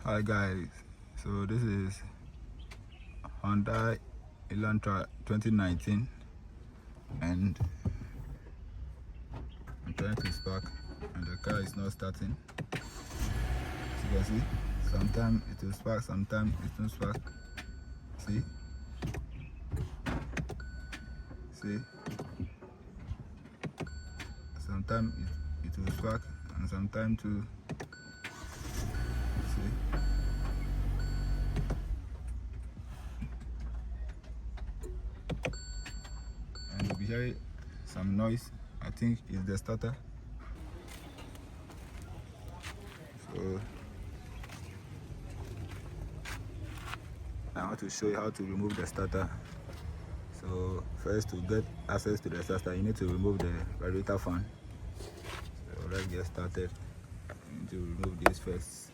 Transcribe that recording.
Hi guys, so this is Hyundai Elantra 2019 and I'm trying to spark and the car is not starting. As you can see, sometimes it will spark, sometimes it won't spark. See? Sometimes it will spark and sometimes too. See? And you'll be hearing some noise. I think it's the starter. So I want to show you how to remove the starter. So first, to get access to the starter, you need to remove the radiator fan. So let's get started. You need to remove this first.